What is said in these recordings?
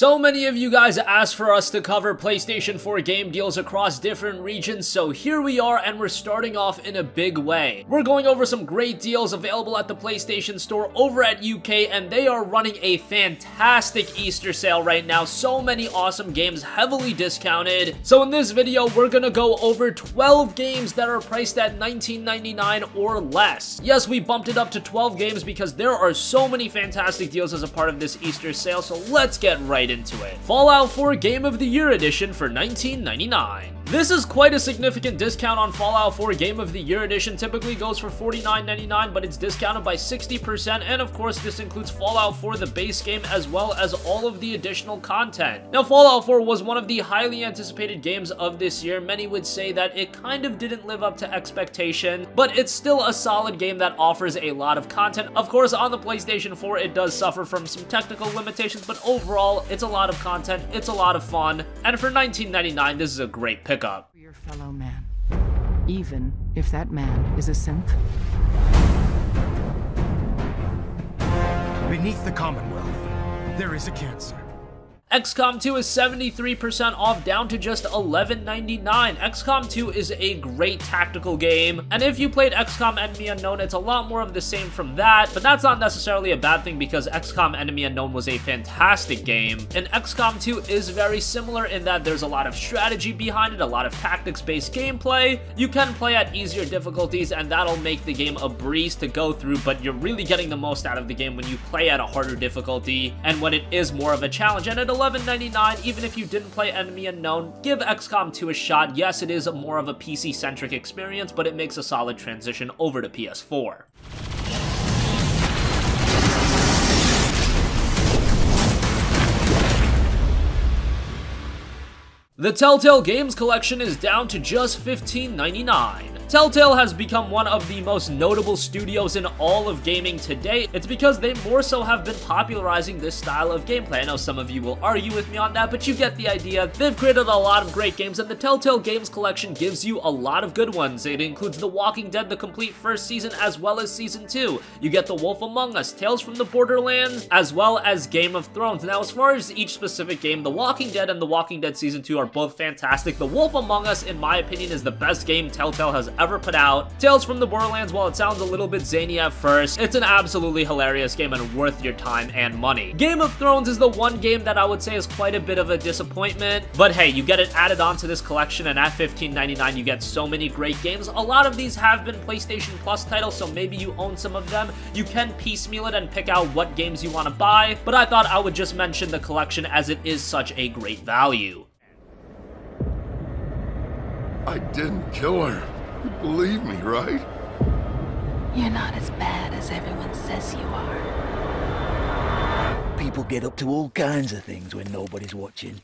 So many of you guys asked for us to cover PlayStation 4 game deals across different regions, so here we are, and we're starting off in a big way. We're going over some great deals available at the PlayStation Store over at UK, and they are running a fantastic Easter sale right now. So many awesome games heavily discounted. So in this video, we're gonna go over 12 games that are priced at $19.99 or less. Yes, we bumped it up to 12 games because there are so many fantastic deals as a part of this Easter sale, so let's get right into it. Fallout 4 Game of the Year Edition for $19.99. This is quite a significant discount on Fallout 4 Game of the Year Edition. Typically goes for $49.99, but it's discounted by 60%, and of course this includes Fallout 4 the base game as well as all of the additional content. Now Fallout 4 was one of the highly anticipated games of this year. Many would say that it kind of didn't live up to expectation, but it's still a solid game that offers a lot of content. Of course on the PlayStation 4 it does suffer from some technical limitations, but overall it's a lot of content, it's a lot of fun, and for $19.99 this is a great pick up. Your fellow man, even if that man is a synth. Beneath the Commonwealth, there is a cancer. XCOM 2 is 73% off, down to just $11.99. XCOM 2 is a great tactical game, and if you played XCOM Enemy Unknown, it's a lot more of the same from that, but that's not necessarily a bad thing because XCOM Enemy Unknown was a fantastic game, and XCOM 2 is very similar in that there's a lot of strategy behind it, a lot of tactics-based gameplay. You can play at easier difficulties, and that'll make the game a breeze to go through, but you're really getting the most out of the game when you play at a harder difficulty, and when it is more of a challenge. And at $11.99, even if you didn't play Enemy Unknown, give XCOM 2 a shot. Yes, it is more of a PC-centric experience, but it makes a solid transition over to PS4. The Telltale Games Collection is down to just $15.99. Telltale has become one of the most notable studios in all of gaming today. It's because they more so have been popularizing this style of gameplay. I know some of you will argue with me on that, but you get the idea. They've created a lot of great games, and the Telltale Games Collection gives you a lot of good ones. It includes The Walking Dead, the complete first season, as well as season 2. You get The Wolf Among Us, Tales from the Borderlands, as well as Game of Thrones. Now, as far as each specific game, The Walking Dead and The Walking Dead season 2 are both fantastic. The Wolf Among Us, in my opinion, is the best game Telltale has ever put out. Tales from the Borderlands, while it sounds a little bit zany at first, it's an absolutely hilarious game and worth your time and money. Game of Thrones is the one game that I would say is quite a bit of a disappointment, but hey, you get it added onto this collection, and at $15.99 you get so many great games. A lot of these have been PlayStation Plus titles, so maybe you own some of them. You can piecemeal it and pick out what games you want to buy, but I thought I would just mention the collection as it is such a great value. I didn't kill her. You believe me, right? You're not as bad as everyone says you are. People get up to all kinds of things when nobody's watching.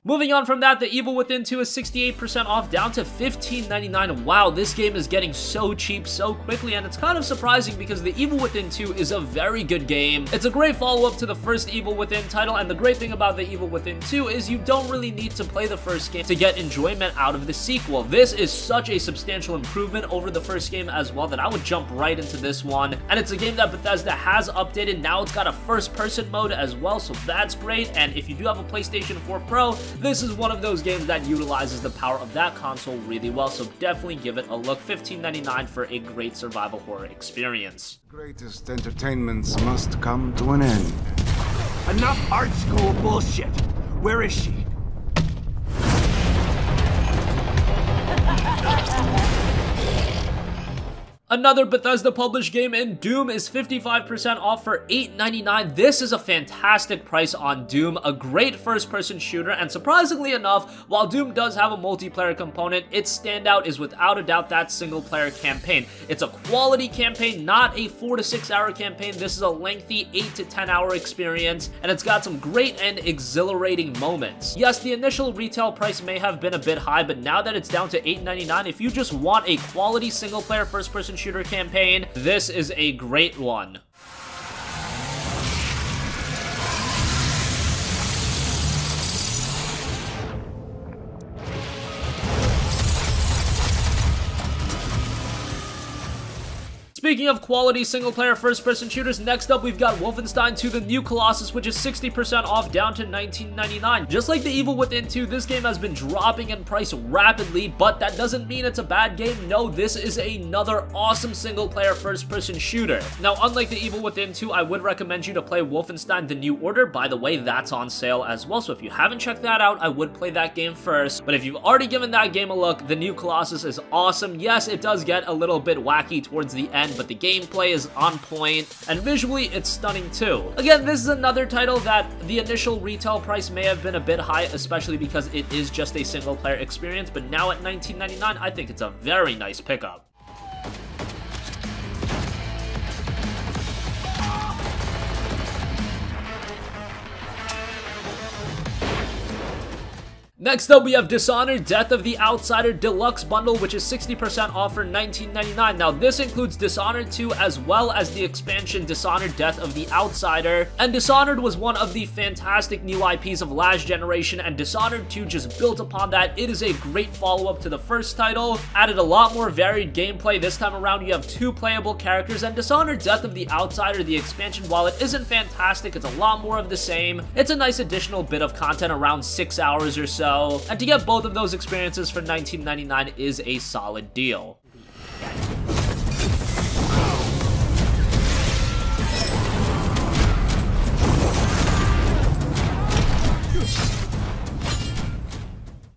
Moving on from that, The Evil Within 2 is 68% off, down to $15.99. Wow, this game is getting so cheap so quickly, and it's kind of surprising because The Evil Within 2 is a very good game. It's a great follow-up to the first Evil Within title, and the great thing about The Evil Within 2 is you don't really need to play the first game to get enjoyment out of the sequel. This is such a substantial improvement over the first game as well that I would jump right into this one, and it's a game that Bethesda has updated. Now it's got a first-person mode as well, so that's great, and if you do have a PlayStation 4 Pro, this is one of those games that utilizes the power of that console really well, so definitely give it a look. $15.99 for a great survival horror experience. Greatest entertainments must come to an end. Enough art school bullshit. Where is she? Another Bethesda-published game in Doom is 55% off for $8.99. This is a fantastic price on Doom, a great first-person shooter, and surprisingly enough, while Doom does have a multiplayer component, its standout is without a doubt that single-player campaign. It's a quality campaign, not a 4 to 6 hour campaign. This is a lengthy 8 to 10 hour experience, and it's got some great and exhilarating moments. Yes, the initial retail price may have been a bit high, but now that it's down to $8.99, if you just want a quality single-player first-person shooter campaign, this is a great one. Speaking of quality single-player first-person shooters, next up we've got Wolfenstein II The New Colossus, which is 60% off down to $19.99. Just like The Evil Within 2, this game has been dropping in price rapidly, but that doesn't mean it's a bad game. No, this is another awesome single-player first-person shooter. Now, unlike The Evil Within 2, I would recommend you to play Wolfenstein The New Order. By the way, that's on sale as well, so if you haven't checked that out, I would play that game first. But if you've already given that game a look, The New Colossus is awesome. Yes, it does get a little bit wacky towards the end, but the gameplay is on point, and visually, it's stunning too. Again, this is another title that the initial retail price may have been a bit high, especially because it is just a single-player experience, but now at $19.99, I think it's a very nice pickup. Next up, we have Dishonored Death of the Outsider Deluxe Bundle, which is 60% off for $19.99. Now, this includes Dishonored 2 as well as the expansion Dishonored Death of the Outsider. And Dishonored was one of the fantastic new IPs of last generation, and Dishonored 2 just built upon that. It is a great follow-up to the first title, added a lot more varied gameplay. This time around, you have 2 playable characters, and Dishonored Death of the Outsider, the expansion, while it isn't fantastic, it's a lot more of the same. It's a nice additional bit of content, around 6 hours or so. And to get both of those experiences for $19.99 is a solid deal.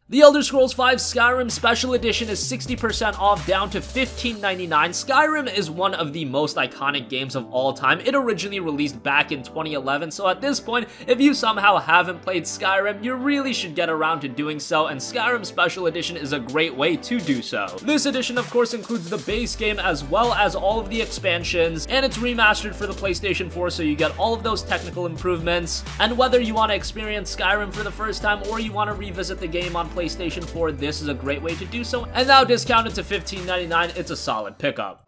The Elder Scrolls V Skyrim Special Edition is 60% off down to $15.99. Skyrim is one of the most iconic games of all time. It originally released back in 2011, so at this point, if you somehow haven't played Skyrim, you really should get around to doing so, and Skyrim Special Edition is a great way to do so. This edition, of course, includes the base game as well as all of the expansions, and it's remastered for the PlayStation 4, so you get all of those technical improvements. And whether you want to experience Skyrim for the first time or you want to revisit the game on PlayStation 4, this is a great way to do so, and now discounted to $15.99, it's a solid pickup.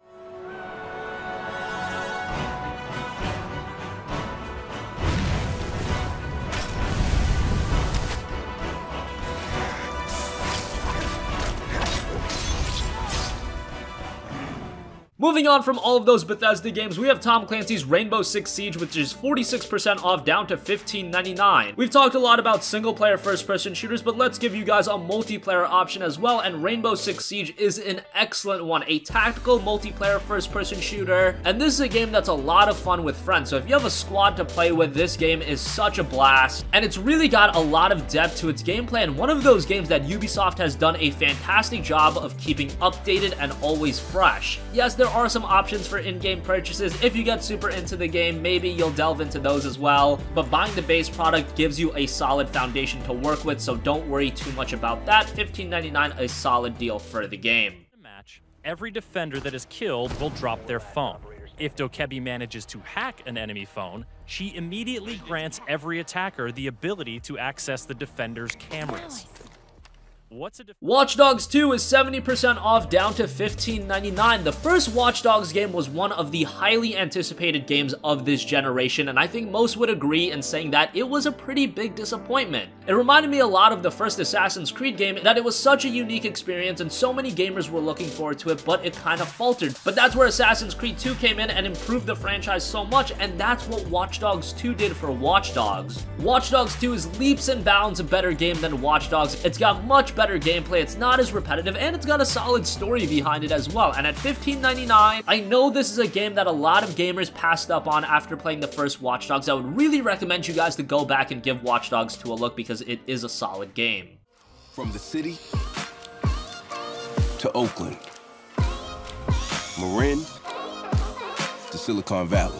Moving on from all of those Bethesda games, we have Tom Clancy's Rainbow Six Siege, which is 46% off down to $15.99. We've talked a lot about single-player first-person shooters, but let's give you guys a multiplayer option as well, and Rainbow Six Siege is an excellent one, a tactical multiplayer first-person shooter, and this is a game that's a lot of fun with friends, so if you have a squad to play with, this game is such a blast, and it's really got a lot of depth to its gameplay, and one of those games that Ubisoft has done a fantastic job of keeping updated and always fresh. Yes, there are some options for in-game purchases. If you get super into the game, maybe you'll delve into those as well, but buying the base product gives you a solid foundation to work with, so don't worry too much about that. $15.99, a solid deal for the game. Every defender that is killed will drop their phone. If Dokebi manages to hack an enemy phone, she immediately grants every attacker the ability to access the defender's cameras. Watch Dogs 2 is 70% off down to $15.99. The first Watch Dogs game was one of the highly anticipated games of this generation, and I think most would agree in saying that it was a pretty big disappointment. It reminded me a lot of the first Assassin's Creed game, that it was such a unique experience and so many gamers were looking forward to it, but it kind of faltered. But that's where Assassin's Creed 2 came in and improved the franchise so much, and that's what Watch Dogs 2 did for Watch Dogs. Watch Dogs 2 is leaps and bounds a better game than Watch Dogs. It's got much better gameplay, it's not as repetitive, and it's got a solid story behind it as well. And at $15.99, I know this is a game that a lot of gamers passed up on after playing the first Watch Dogs. I would really recommend you guys to go back and give Watch Dogs 2 a look because it is a solid game. From the city to Oakland, Marin to Silicon Valley,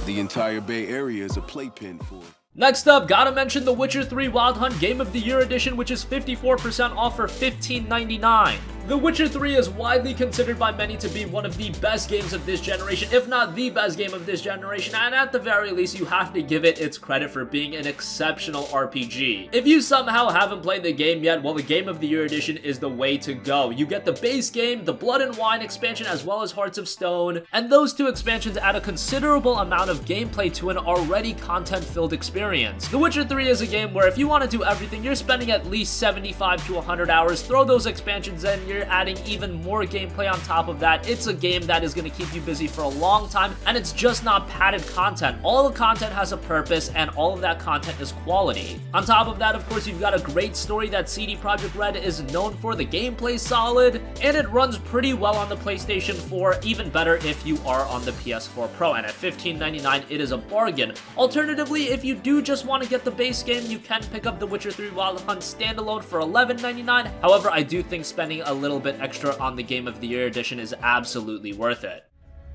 the entire Bay Area is a playpen for. Next up, gotta mention The Witcher 3 Wild Hunt Game of the Year Edition, which is 54% off for $15.99. The Witcher 3 is widely considered by many to be one of the best games of this generation, if not the best game of this generation, and at the very least, you have to give it its credit for being an exceptional RPG. If you somehow haven't played the game yet, well, the Game of the Year Edition is the way to go. You get the base game, the Blood and Wine expansion, as well as Hearts of Stone, and those two expansions add a considerable amount of gameplay to an already content-filled experience. The Witcher 3 is a game where if you want to do everything, you're spending at least 75 to 100 hours. Throw those expansions in, year, adding even more gameplay on top of that. It's a game that is going to keep you busy for a long time, and it's just not padded content. All the content has a purpose, and all of that content is quality. On top of that, of course, you've got a great story that CD Projekt Red is known for. The gameplay's solid, and it runs pretty well on the PlayStation 4, even better if you are on the PS4 Pro, and at $15.99 it is a bargain. Alternatively, if you do just want to get the base game, you can pick up The Witcher 3 Wild Hunt standalone for $11.99. However, I do think spending a little bit extra on the Game of the Year edition is absolutely worth it.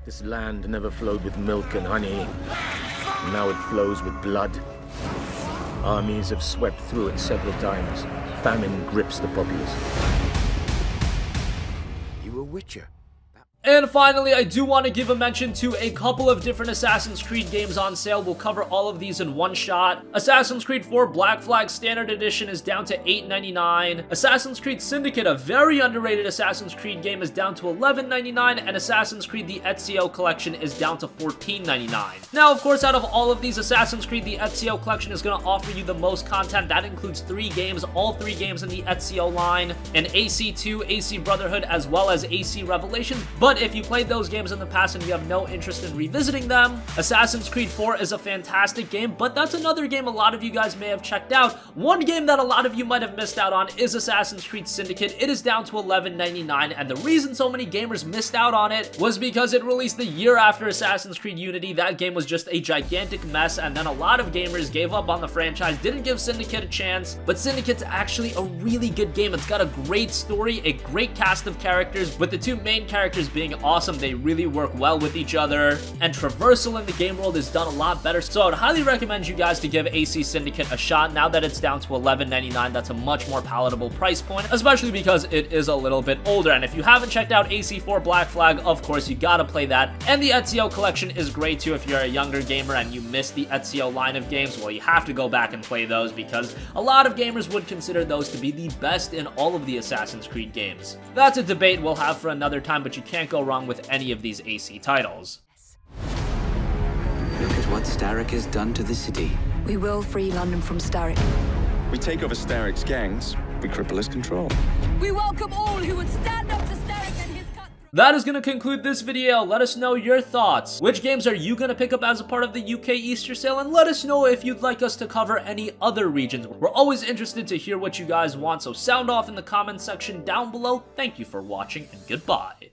This land never flowed with milk and honey. Now it flows with blood. Armies have swept through it several times. Famine grips the populace. You a Witcher? And finally, I do want to give a mention to a couple of different Assassin's Creed games on sale. We'll cover all of these in one shot. Assassin's Creed 4 Black Flag Standard Edition is down to $8.99. Assassin's Creed Syndicate, a very underrated Assassin's Creed game, is down to $11.99. And Assassin's Creed The Ezio Collection is down to $14.99. Now, of course, out of all of these, Assassin's Creed The Ezio Collection is going to offer you the most content. That includes 3 games, all 3 games in the Ezio line, and AC2, AC Brotherhood, as well as AC Revelations. But if you played those games in the past and you have no interest in revisiting them, Assassin's Creed 4 is a fantastic game, but that's another game a lot of you guys may have checked out. One game that a lot of you might have missed out on is Assassin's Creed Syndicate. It is down to $11.99, and the reason so many gamers missed out on it was because it released the year after Assassin's Creed Unity. That game was just a gigantic mess, and then a lot of gamers gave up on the franchise, didn't give Syndicate a chance, but Syndicate's actually a really good game. It's got a great story, a great cast of characters, with the 2 main characters being awesome. They really work well with each other, and traversal in the game world is done a lot better, so I would highly recommend you guys to give AC Syndicate a shot. Now that it's down to $11.99, that's a much more palatable price point, especially because it is a little bit older. And if you haven't checked out AC4 Black Flag, of course you gotta play that. And the Ezio Collection is great too. If you're a younger gamer and you missed the Ezio line of games, well, you have to go back and play those, because a lot of gamers would consider those to be the best in all of the Assassin's Creed games. That's a debate we'll have for another time, but you can't go wrong with any of these AC titles. Look at what Starrick has done to the city. We will free London from Starrick. We take over Starrick's gangs, we cripple his control. We welcome all who would stand up to Starrick and his country. That is going to conclude this video. Let us know your thoughts. Which games are you going to pick up as a part of the UK Easter sale? And let us know if you'd like us to cover any other regions. We're always interested to hear what you guys want, so sound off in the comments section down below. Thank you for watching, and goodbye.